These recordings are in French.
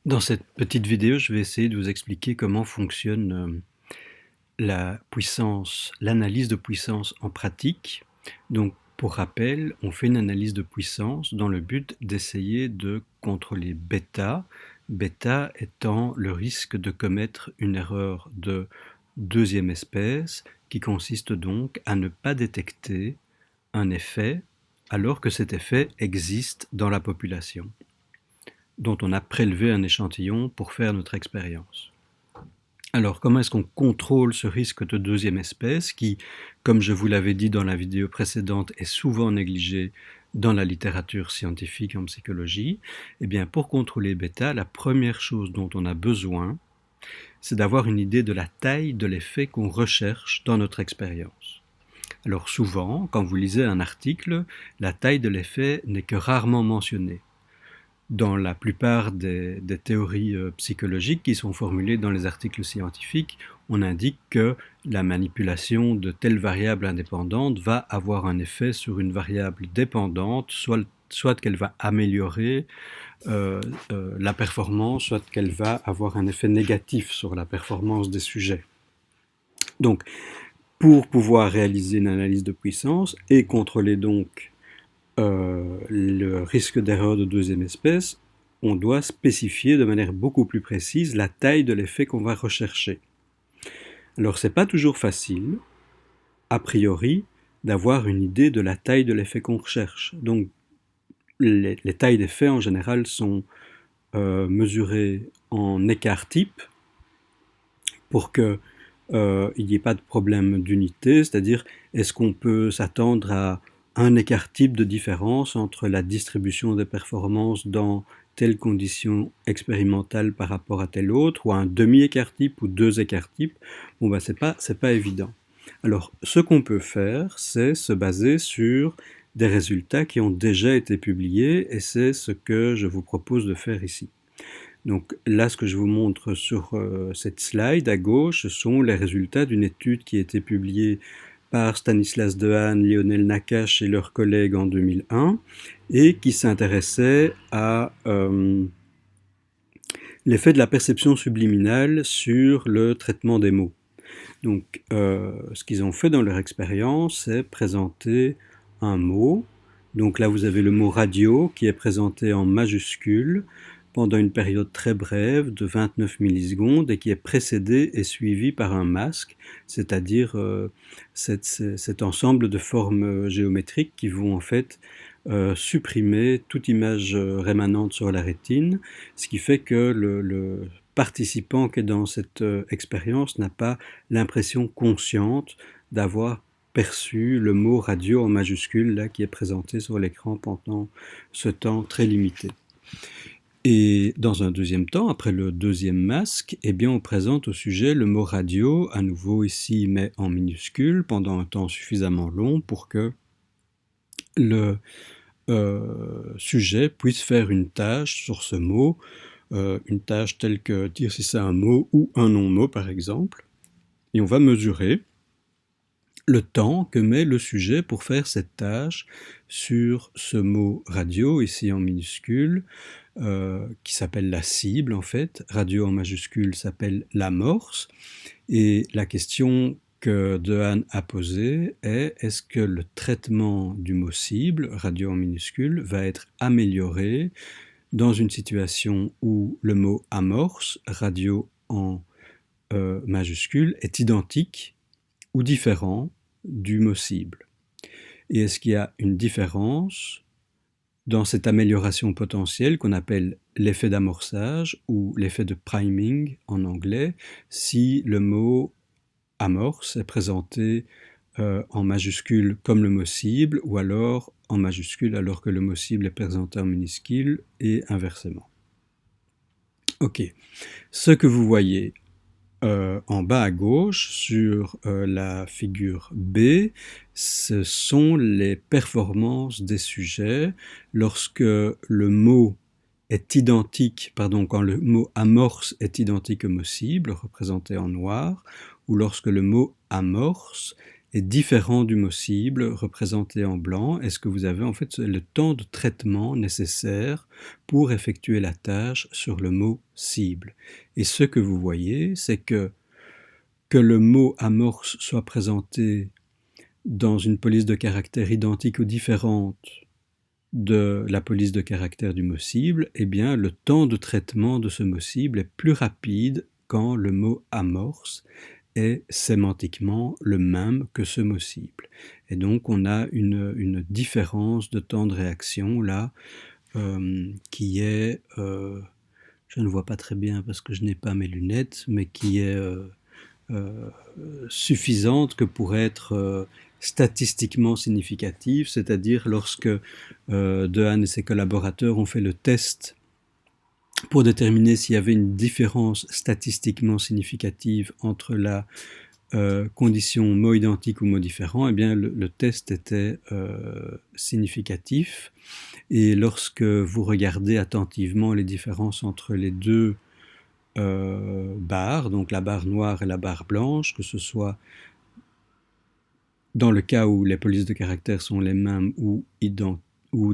Dans cette petite vidéo, je vais essayer de vous expliquer comment fonctionne l'analyse de puissance en pratique. Donc, pour rappel, on fait une analyse de puissance dans le but d'essayer de contrôler bêta, bêta étant le risque de commettre une erreur de deuxième espèce qui consiste donc à ne pas détecter un effet alors que cet effet existe dans la population dont on a prélevé un échantillon pour faire notre expérience. Alors, comment est-ce qu'on contrôle ce risque de deuxième espèce qui, comme je vous l'avais dit dans la vidéo précédente, est souvent négligé dans la littérature scientifique en psychologie? Eh bien, pour contrôler bêta, la première chose dont on a besoin, c'est d'avoir une idée de la taille de l'effet qu'on recherche dans notre expérience. Alors souvent, quand vous lisez un article, la taille de l'effet n'est que rarement mentionnée. Dans la plupart des théories psychologiques qui sont formulées dans les articles scientifiques, on indique que la manipulation de telle variable indépendante va avoir un effet sur une variable dépendante, soit qu'elle va améliorer la performance, soit qu'elle va avoir un effet négatif sur la performance des sujets. Donc, pour pouvoir réaliser une analyse de puissance et contrôler donc le risque d'erreur de deuxième espèce, on doit spécifier de manière beaucoup plus précise la taille de l'effet qu'on va rechercher. Alors c'est pas toujours facile, a priori, d'avoir une idée de la taille de l'effet qu'on recherche. Donc les tailles d'effets en général sont mesurées en écart type pour que il n'y ait pas de problème d'unité, c'est-à-dire est-ce qu'on peut s'attendre à un écart type de différence entre la distribution des performances dans telle condition expérimentale par rapport à telle autre, ou un demi-écart type ou deux écarts types. Bon, ben, c'est pas évident. Alors, ce qu'on peut faire, c'est se baser sur des résultats qui ont déjà été publiés, et c'est ce que je vous propose de faire ici. Donc là, ce que je vous montre sur cette slide à gauche, ce sont les résultats d'une étude qui a été publiée par Stanislas Dehaene, Lionel Nakache et leurs collègues en 2001 et qui s'intéressait à l'effet de la perception subliminale sur le traitement des mots. Donc ce qu'ils ont fait dans leur expérience, c'est présenter un mot. Donc là, vous avez le mot radio qui est présenté en majuscule pendant une période très brève de 29 millisecondes et qui est précédé et suivi par un masque, c'est-à-dire cet ensemble de formes géométriques qui vont en fait supprimer toute image rémanente sur la rétine, ce qui fait que le participant qui est dans cette expérience n'a pas l'impression consciente d'avoir perçu le mot radio en majuscule là qui est présenté sur l'écran pendant ce temps très limité. Et dans un deuxième temps, après le deuxième masque, eh bien on présente au sujet le mot radio, à nouveau ici mais en minuscule, pendant un temps suffisamment long pour que le sujet puisse faire une tâche sur ce mot, une tâche telle que dire si c'est un mot ou un non-mot par exemple. Et on va mesurer le temps que met le sujet pour faire cette tâche sur ce mot radio, ici en minuscule, qui s'appelle la cible en fait. Radio en majuscule s'appelle l'amorce. Et la question que Dehaene a posée est: est-ce que le traitement du mot cible, radio en minuscule, va être amélioré dans une situation où le mot amorce, radio en majuscule, est identique ou différent du mot cible? Et est-ce qu'il y a une différence dans cette amélioration potentielle qu'on appelle l'effet d'amorçage ou l'effet de priming en anglais, si le mot amorce est présenté en majuscule comme le mot cible, ou alors en majuscule alors que le mot cible est présenté en minuscule, et inversement. Ok, ce que vous voyez en bas à gauche sur la figure B, ce sont les performances des sujets lorsque le mot est identique, pardon, quand le mot amorce est identique au mot cible, représenté en noir, ou lorsque le mot amorce est différent du mot cible représenté en blanc, est-ce que vous avez en fait le temps de traitement nécessaire pour effectuer la tâche sur le mot cible. Et ce que vous voyez, c'est que le mot amorce soit présenté dans une police de caractères identique ou différente de la police de caractères du mot cible, eh bien le temps de traitement de ce mot cible est plus rapide quand le mot amorce est sémantiquement le même que ce mot cible. Et donc on a une différence de temps de réaction là qui est, je ne vois pas très bien parce que je n'ai pas mes lunettes, mais qui est suffisante que pour être statistiquement significative, c'est-à-dire lorsque Dehaene et ses collaborateurs ont fait le test pour déterminer s'il y avait une différence statistiquement significative entre la condition mot identique ou mot différent, eh bien le test était significatif. Et lorsque vous regardez attentivement les différences entre les deux barres, donc la barre noire et la barre blanche, que ce soit dans le cas où les polices de caractères sont les mêmes ou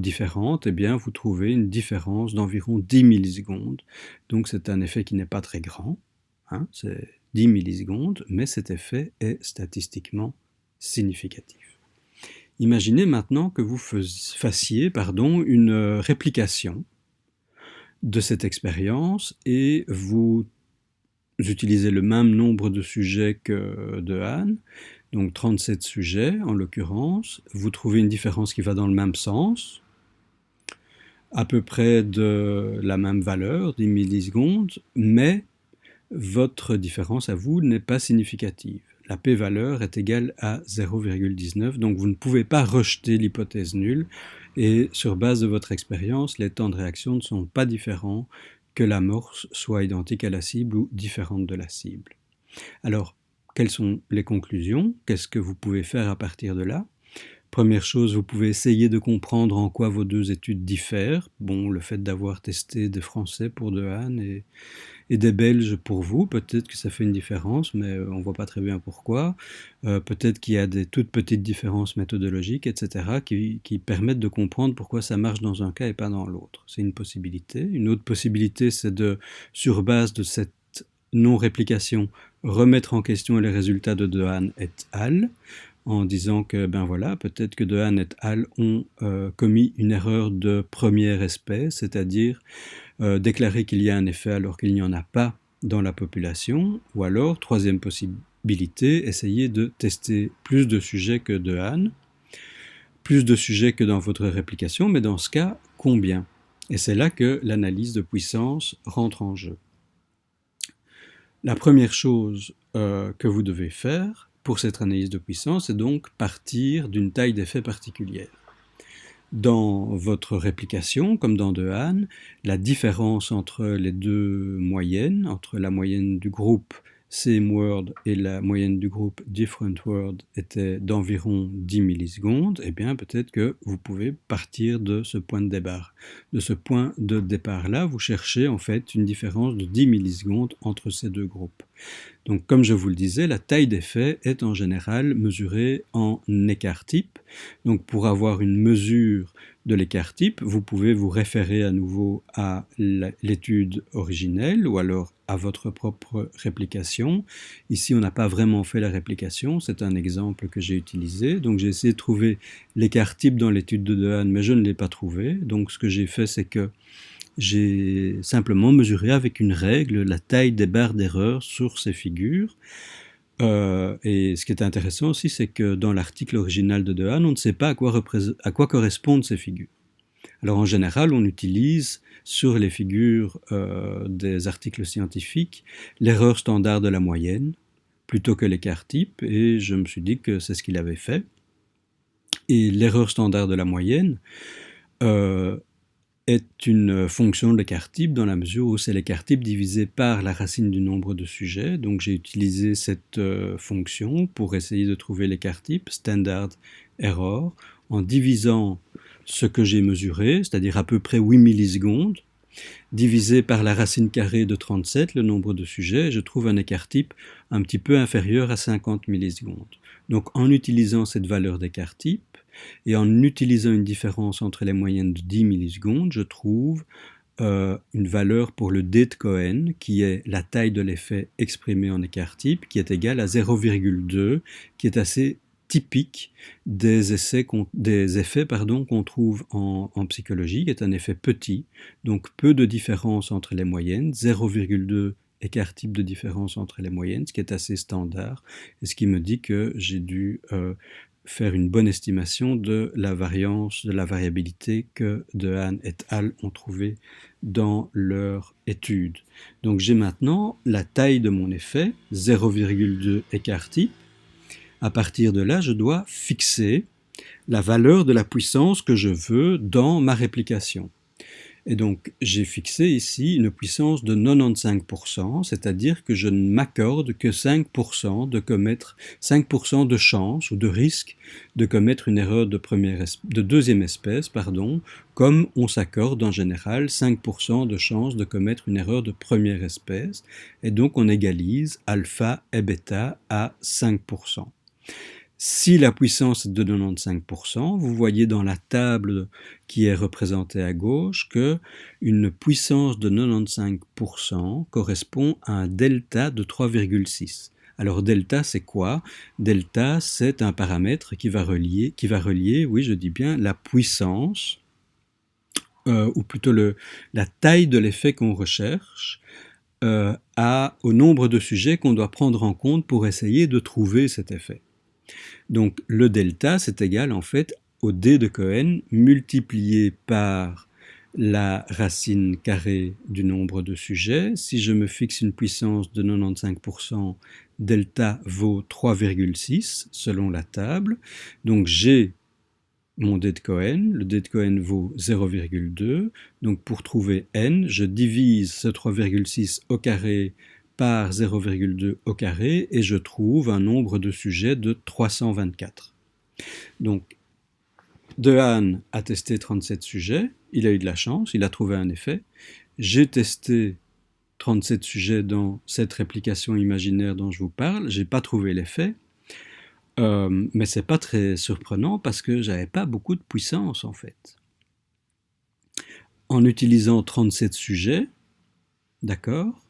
différentes, eh bien vous trouvez une différence d'environ 10 millisecondes. Donc c'est un effet qui n'est pas très grand, hein, c'est 10 millisecondes, mais cet effet est statistiquement significatif. Imaginez maintenant que vous fassiez une réplication de cette expérience et vous utilisez le même nombre de sujets que Dehaene, donc 37 sujets en l'occurrence, vous trouvez une différence qui va dans le même sens, à peu près de la même valeur, 10 millisecondes, mais votre différence à vous n'est pas significative. La p-valeur est égale à 0,19, donc vous ne pouvez pas rejeter l'hypothèse nulle, et sur base de votre expérience, les temps de réaction ne sont pas différents, que l'amorce soit identique à la cible ou différente de la cible. Alors, quelles sont les conclusions? Qu'est-ce que vous pouvez faire à partir de là? Première chose, vous pouvez essayer de comprendre en quoi vos deux études diffèrent. Bon, le fait d'avoir testé des Français pour Dehaene et des Belges pour vous, peut-être que ça fait une différence, mais on ne voit pas très bien pourquoi. Peut-être qu'il y a des toutes petites différences méthodologiques, etc., qui permettent de comprendre pourquoi ça marche dans un cas et pas dans l'autre. C'est une possibilité. Une autre possibilité, c'est de, sur base de cette non-réplication, remettre en question les résultats de Dehaene et al., en disant que, ben voilà, peut-être que Dehaene et al. Ont commis une erreur de premier espèce, c'est-à-dire déclarer qu'il y a un effet alors qu'il n'y en a pas dans la population, ou alors, troisième possibilité, essayer de tester plus de sujets que Dehaene, plus de sujets que dans votre réplication, mais dans ce cas, combien? Et c'est là que l'analyse de puissance rentre en jeu. La première chose que vous devez faire pour cette analyse de puissance, c'est donc partir d'une taille d'effet particulière. Dans votre réplication, comme dans Dehaene, la différence entre les deux moyennes, entre la moyenne du groupe Same Word et la moyenne du groupe Different Word était d'environ 10 millisecondes, eh bien peut-être que vous pouvez partir de ce point de départ. De ce point de départ-là, vous cherchez en fait une différence de 10 millisecondes entre ces deux groupes. Donc comme je vous le disais, la taille d'effet est en général mesurée en écart type. Donc pour avoir une mesure de l'écart type, vous pouvez vous référer à nouveau à l'étude originelle ou alors à votre propre réplication. Ici, on n'a pas vraiment fait la réplication, c'est un exemple que j'ai utilisé. Donc j'ai essayé de trouver l'écart type dans l'étude de Dehaene, mais je ne l'ai pas trouvé. Donc ce que j'ai fait, c'est que j'ai simplement mesuré avec une règle la taille des barres d'erreur sur ces figures. Et ce qui est intéressant aussi, c'est que dans l'article original de Dehaene, on ne sait pas à quoi correspondent ces figures. Alors en général, on utilise sur les figures des articles scientifiques l'erreur standard de la moyenne plutôt que l'écart type, et je me suis dit que c'est ce qu'il avait fait. Et l'erreur standard de la moyenne est une fonction de l'écart type dans la mesure où c'est l'écart type divisé par la racine du nombre de sujets. Donc j'ai utilisé cette fonction pour essayer de trouver l'écart type, standard error, en divisant ce que j'ai mesuré, c'est-à-dire à peu près 8 millisecondes, divisé par la racine carrée de 37, le nombre de sujets, je trouve un écart type un petit peu inférieur à 50 millisecondes. Donc en utilisant cette valeur d'écart type et en utilisant une différence entre les moyennes de 10 millisecondes, je trouve une valeur pour le D de Cohen, qui est la taille de l'effet exprimée en écart type, qui est égale à 0,2, qui est assez typique des effets qu'on trouve en psychologie, qui est un effet petit, donc peu de différence entre les moyennes, 0,2 écart type de différence entre les moyennes, ce qui est assez standard, et ce qui me dit que j'ai dû faire une bonne estimation de la variance, de la variabilité que Dehaene et al. Ont trouvé dans leur étude. Donc j'ai maintenant la taille de mon effet, 0,2 écart type. À partir de là, je dois fixer la valeur de la puissance que je veux dans ma réplication. Et donc, j'ai fixé ici une puissance de 95%, c'est-à-dire que je ne m'accorde que 5% de chance ou de risque de commettre une erreur de deuxième espèce, comme on s'accorde en général 5% de chance de commettre une erreur de première espèce. Et donc, on égalise alpha et bêta à 5%. Si la puissance est de 95%, vous voyez dans la table qui est représentée à gauche que une puissance de 95% correspond à un delta de 3,6. Alors delta, c'est quoi? Delta, c'est un paramètre qui va relier, oui, je dis bien, la puissance, ou plutôt la taille de l'effet qu'on recherche, au nombre de sujets qu'on doit prendre en compte pour essayer de trouver cet effet. Donc le delta, c'est égal en fait au D de Cohen multiplié par la racine carrée du nombre de sujets. Si je me fixe une puissance de 95%, delta vaut 3,6 selon la table. Donc j'ai mon D de Cohen, le D de Cohen vaut 0,2. Donc pour trouver n, je divise ce 3,6 au carré par 0,2 au carré et je trouve un nombre de sujets de 324. Donc Dehaene a testé 37 sujets, il a eu de la chance, il a trouvé un effet. J'ai testé 37 sujets dans cette réplication imaginaire dont je vous parle, j'ai pas trouvé l'effet. Mais c'est pas très surprenant parce que j'avais pas beaucoup de puissance en fait. En utilisant 37 sujets, d'accord,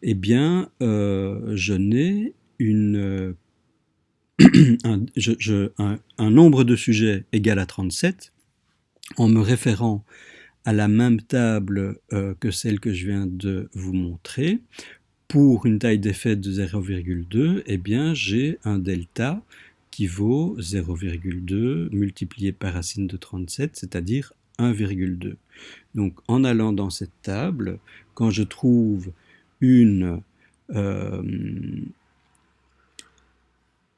eh bien, je n'ai un nombre de sujets égal à 37 en me référant à la même table que celle que je viens de vous montrer. Pour une taille d'effet de 0,2, eh bien, j'ai un delta qui vaut 0,2 multiplié par racine de 37, c'est-à-dire 1,2. Donc en allant dans cette table, quand je trouve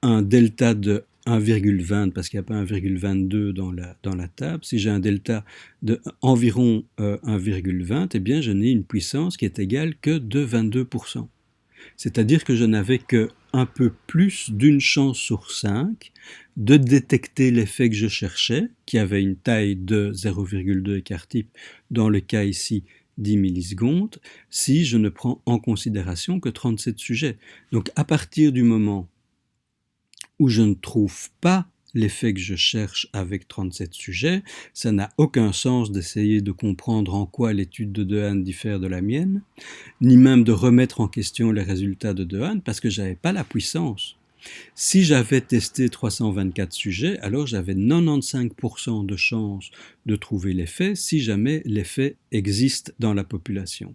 un delta de 1,20, parce qu'il n'y a pas 1,22 dans la table, si j'ai un delta de environ 1,20, eh bien je n'ai une puissance qui est égale que de 22%. C'est-à-dire que je n'avais que un peu plus d'une chance sur 5 de détecter l'effet que je cherchais, qui avait une taille de 0,2 écart type, dans le cas ici 10 millisecondes, si je ne prends en considération que 37 sujets. Donc à partir du moment où je ne trouve pas l'effet que je cherche avec 37 sujets, ça n'a aucun sens d'essayer de comprendre en quoi l'étude de Dehaene diffère de la mienne, ni même de remettre en question les résultats de Dehaene, parce que je n'avais pas la puissance. Si j'avais testé 324 sujets, alors j'avais 95% de chance de trouver l'effet si jamais l'effet existe dans la population.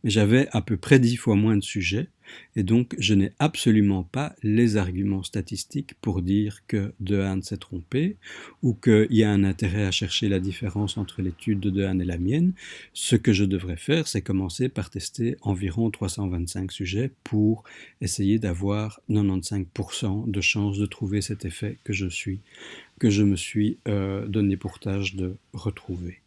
Mais j'avais à peu près 10 fois moins de sujets, et donc je n'ai absolument pas les arguments statistiques pour dire que Dehaene s'est trompé, ou qu'il y a un intérêt à chercher la différence entre l'étude de Dehaene et la mienne. Ce que je devrais faire, c'est commencer par tester environ 325 sujets pour essayer d'avoir 95% de chance de trouver cet effet que je me suis donné pour tâche de retrouver.